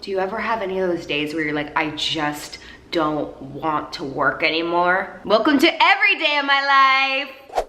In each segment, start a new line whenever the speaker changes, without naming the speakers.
Do you ever have any of those days where you're like, I just don't want to work anymore? Welcome to every day of my life.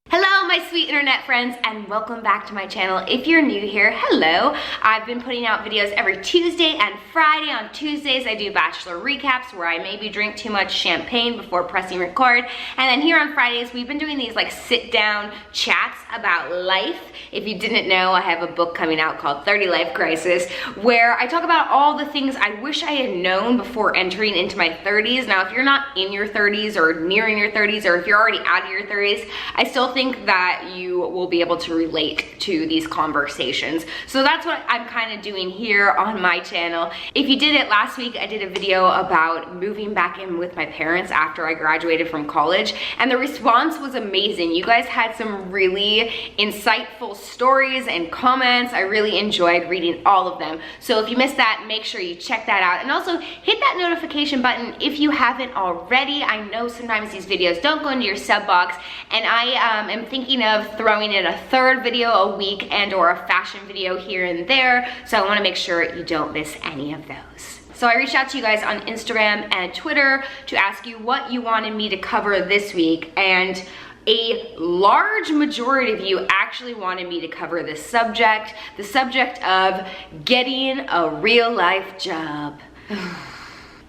Hello, my sweet internet friends, and welcome back to my channel. If you're new here, hello. I've been putting out videos every Tuesday and Friday. On Tuesdays, I do bachelor recaps where I maybe drink too much champagne before pressing record. And then here on Fridays, we've been doing these like sit down chats about life. If you didn't know, I have a book coming out called 30 Life Crisis, where I talk about all the things I wish I had known before entering into my 30s. Now, if you're not in your 30s or nearing your 30s, or if you're already out of your 30s, I still think that you will be able to relate to these conversations. So that's what I'm kind of doing here on my channel. If you did it last week, I did a video about moving back in with my parents after I graduated from college, and the response was amazing. You guys had some really insightful stories and comments. I really enjoyed reading all of them. So if you missed that, make sure you check that out, and also hit that notification button if you haven't already. I know sometimes these videos don't go into your sub box, and I am thinking of throwing in a third video a week and or a fashion video here and there, so I want to make sure you don't miss any of those. So I reached out to you guys on Instagram and Twitter to ask you what you wanted me to cover this week, and a large majority of you actually wanted me to cover this subject, the subject of getting a real life job.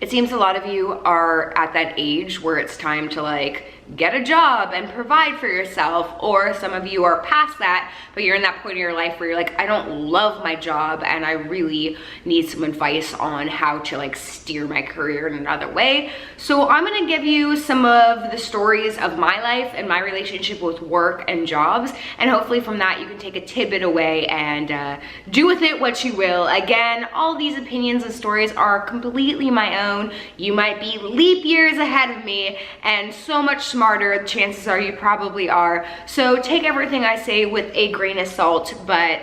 It seems a lot of you are at that age where it's time to like get a job and provide for yourself, or some of you are past that, but you're in that point in your life where you're like, I don't love my job and I really need some advice on how to like steer my career in another way. So I'm gonna give you some of the stories of my life and my relationship with work and jobs, and hopefully from that you can take a tidbit away and do with it what you will. Again, all these opinions and stories are completely my own. You might be leap years ahead of me and so much smarter, chances are you probably are. So take everything I say with a grain of salt, but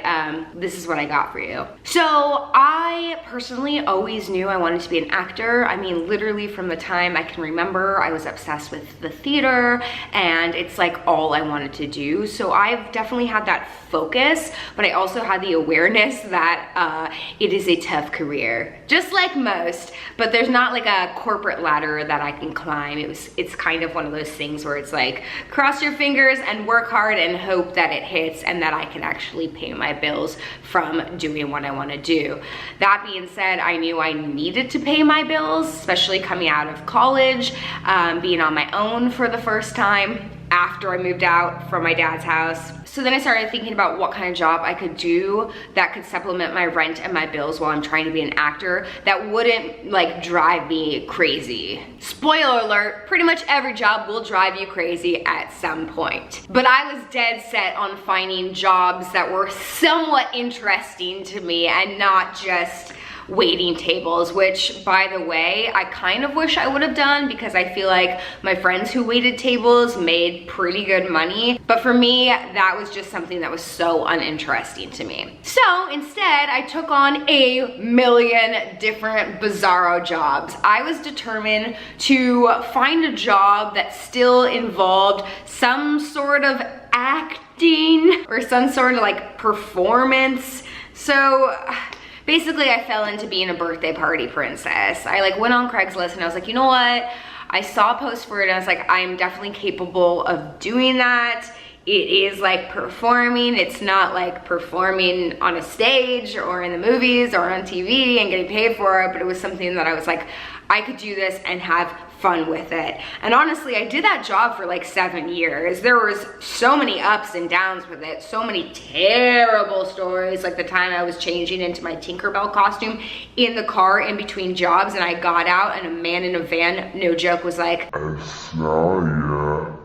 this is what I got for you. So I personally always knew I wanted to be an actor. I mean, literally from the time I can remember, I was obsessed with the theater, and it's like all I wanted to do. So I've definitely had that focus, but I also had the awareness that it is a tough career, just like most, but there's not like a corporate ladder that I can climb. It's kind of one of those things where it's like cross your fingers and work hard and hope that it hits and that I can actually pay my bills from doing what I want to do. That being said, I knew I needed to pay my bills, especially coming out of college, being on my own for the first time after I moved out from my dad's house. So then I started thinking about what kind of job I could do that could supplement my rent and my bills while I'm trying to be an actor, that wouldn't like drive me crazy. Spoiler alert, pretty much every job will drive you crazy at some point. But I was dead set on finding jobs that were somewhat interesting to me and not just waiting tables, which by the way, I kind of wish I would have done, because I feel like my friends who waited tables made pretty good money. But for me, that was just something that was so uninteresting to me. So instead, I took on a million different bizarro jobs. I was determined to find a job that still involved some sort of acting or some sort of like performance. So basically, I fell into being a birthday party princess. I like went on Craigslist and I was like, you know what? I saw a post for it and I was like, I'm definitely capable of doing that. It is like performing. It's not like performing on a stage or in the movies or on TV and getting paid for it, but it was something that I was like, I could do this and have fun with it. And honestly, I did that job for like 7 years. There was so many ups and downs with it, so many terrible stories, like the time I was changing into my Tinkerbell costume in the car in between jobs, and I got out and a man in a van, no joke, was like, I saw you.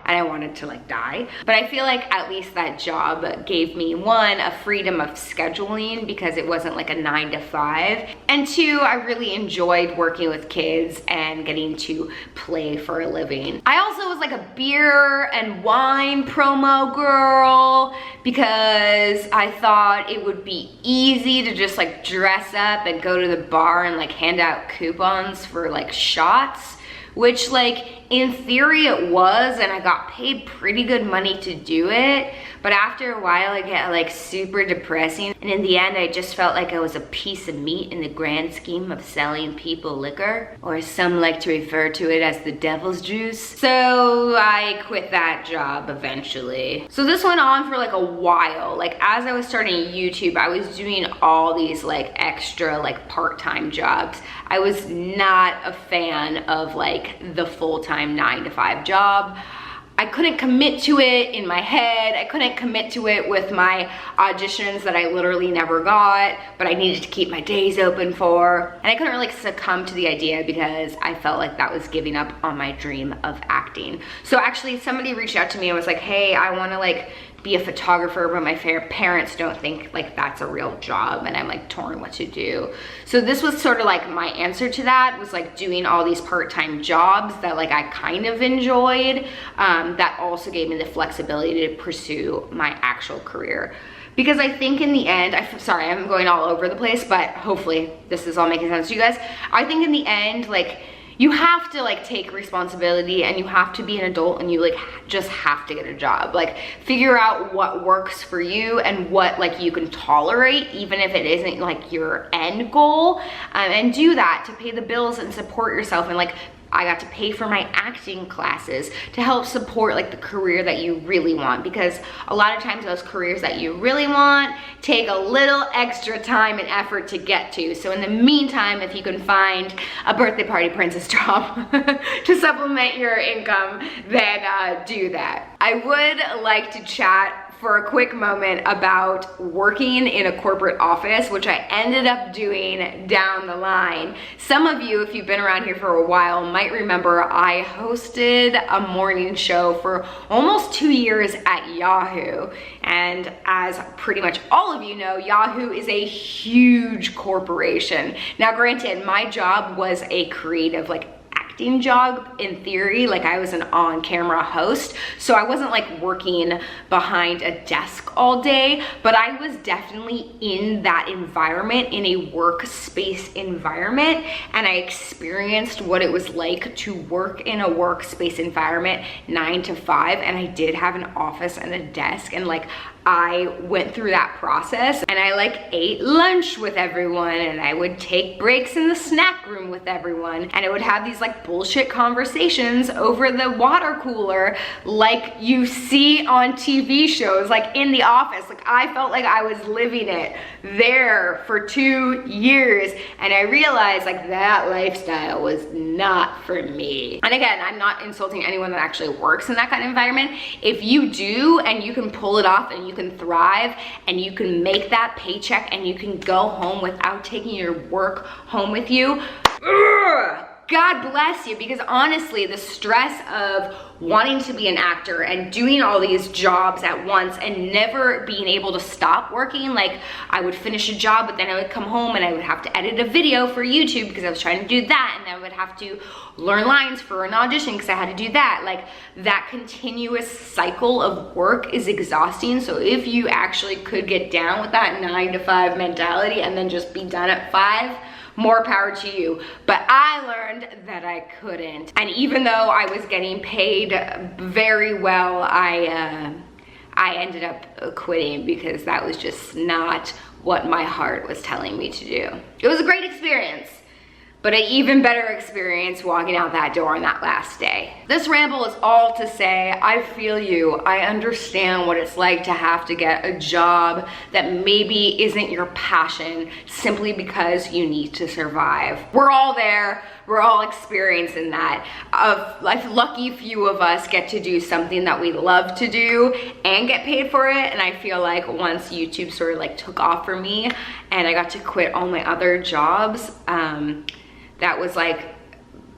And I wanted to like die. But I feel like at least that job gave me, one, a freedom of scheduling because it wasn't like a 9 to 5. And two, I really enjoyed working with kids and getting to play for a living. I also was like a beer and wine promo girl because I thought it would be easy to just like dress up and go to the bar and like hand out coupons for like shots, which like in theory it was, and I got paid pretty good money to do it, but after a while it get like super depressing, and in the end I just felt like I was a piece of meat in the grand scheme of selling people liquor, or some like to refer to it as the devil's juice. So I quit that job eventually. So this went on for like a while. Like as I was starting YouTube, I was doing all these like extra like part-time jobs. I was not a fan of like the full-time 9-to-5 job. I couldn't commit to it in my head. I couldn't commit to it with my auditions that I literally never got, but I needed to keep my days open for. And I couldn't really succumb to the idea because I felt like that was giving up on my dream of acting. So actually somebody reached out to me and was like, hey, I wanna like be a photographer, but my parents don't think like that's a real job, and I'm like torn what to do. So this was sort of like my answer to that, was like doing all these part-time jobs that like I kind of enjoyed, that also gave me the flexibility to pursue my actual career. Because I think in the end, sorry, I'm going all over the place, but hopefully this is all making sense to you guys. I think in the end, like, you have to like take responsibility, and you have to be an adult, and you like just have to get a job. Like figure out what works for you and what like you can tolerate, even if it isn't like your end goal, and do that to pay the bills and support yourself. And like I got to pay for my acting classes to help support like the career that you really want, because a lot of times those careers that you really want take a little extra time and effort to get to. So in the meantime, if you can find a birthday party princess job to supplement your income, then do that. I would like to chat for a quick moment about working in a corporate office, which I ended up doing down the line. Some of you, if you've been around here for a while, might remember I hosted a morning show for almost 2 years at Yahoo. And as pretty much all of you know, Yahoo is a huge corporation. Now granted, my job was a creative, like job in theory, like I was an on-camera host, so I wasn't like working behind a desk all day, but I was definitely in that environment, in a workspace environment, and I experienced what it was like to work in a workspace environment 9 to 5, and I did have an office and a desk, and like I went through that process, and I like ate lunch with everyone, and I would take breaks in the snack room with everyone, and I would have these like bullshit conversations over the water cooler like you see on TV shows, like in The Office. Like I felt like I was living it there for 2 years, and I realized like that lifestyle was not for me. And again, I'm not insulting anyone that actually works in that kind of environment. If you do, and you can pull it off, and you can thrive, and you can make that paycheck, and you can go home without taking your work home with you, God bless you, because honestly, the stress of wanting to be an actor and doing all these jobs at once and never being able to stop working, like I would finish a job, but then I would come home and I would have to edit a video for YouTube because I was trying to do that, and then I would have to learn lines for an audition because I had to do that. Like that continuous cycle of work is exhausting. So if you actually could get down with that 9 to 5 mentality and then just be done at 5, more power to you. But I learned that I couldn't. And even though I was getting paid very well, I ended up quitting because that was just not what my heart was telling me to do. It was a great experience, but an even better experience walking out that door on that last day. This ramble is all to say, I feel you. I understand what it's like to have to get a job that maybe isn't your passion simply because you need to survive. We're all there. We're all experiencing that. A lucky few of us get to do something that we love to do and get paid for it. And I feel like once YouTube sort of like took off for me and I got to quit all my other jobs, that was like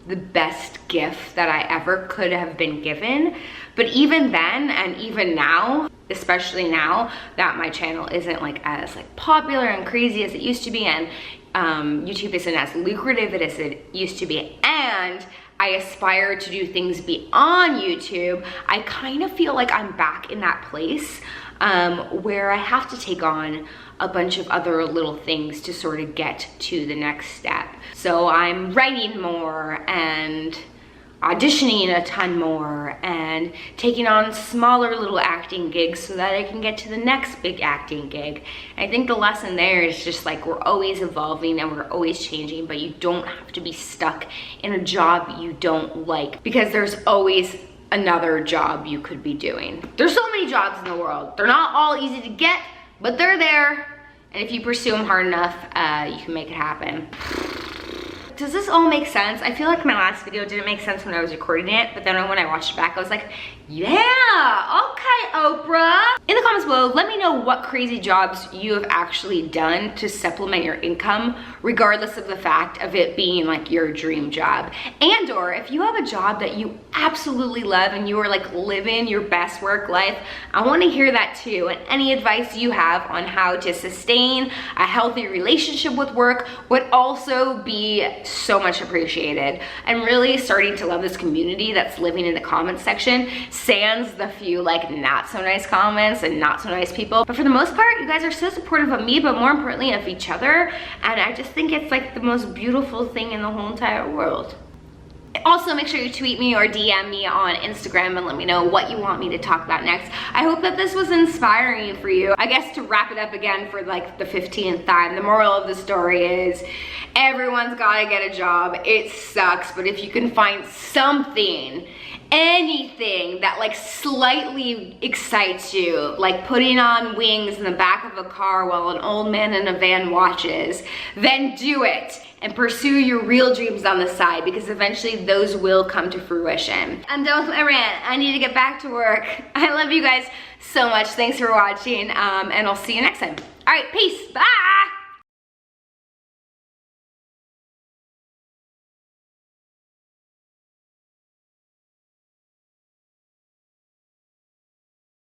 the best gift that I ever could have been given. But even then, and even now, especially now that my channel isn't like as like popular and crazy as it used to be, and YouTube isn't as lucrative as it used to be, and I aspire to do things beyond YouTube, I kind of feel like I'm back in that place where I have to take on a bunch of other little things to sort of get to the next step. So I'm writing more and auditioning a ton more and taking on smaller little acting gigs so that I can get to the next big acting gig. And I think the lesson there is just like we're always evolving and we're always changing, but you don't have to be stuck in a job you don't like, because there's always another job you could be doing. There's so many jobs in the world. They're not all easy to get, but they're there. And if you pursue them hard enough, you can make it happen. Does this all make sense? I feel like my last video didn't make sense when I was recording it, but then when I watched it back, I was like, yeah, okay, Oprah. In the comments below, let me know what crazy jobs you have actually done to supplement your income, regardless of the fact of it being like your dream job. And or if you have a job that you absolutely love and you are like living your best work life, I wanna hear that too. And any advice you have on how to sustain a healthy relationship with work would also be so much appreciated. I'm really starting to love this community that's living in the comments section, sans the few like not so nice comments and not so nice people. But for the most part, you guys are so supportive of me, but more importantly of each other. And I just think it's like the most beautiful thing in the whole entire world. Also, make sure you tweet me or DM me on Instagram and let me know what you want me to talk about next. I hope that this was inspiring for you. I guess to wrap it up again for like the 15th time, the moral of the story is everyone's gotta get a job. It sucks, but if you can find something, anything that like slightly excites you, like putting on wings in the back of a car while an old man in a van watches, then do it and pursue your real dreams on the side, because eventually those will come to fruition. I'm done with my rant. I need to get back to work. I love you guys so much. Thanks for watching, and I'll see you next time. All right, peace, bye.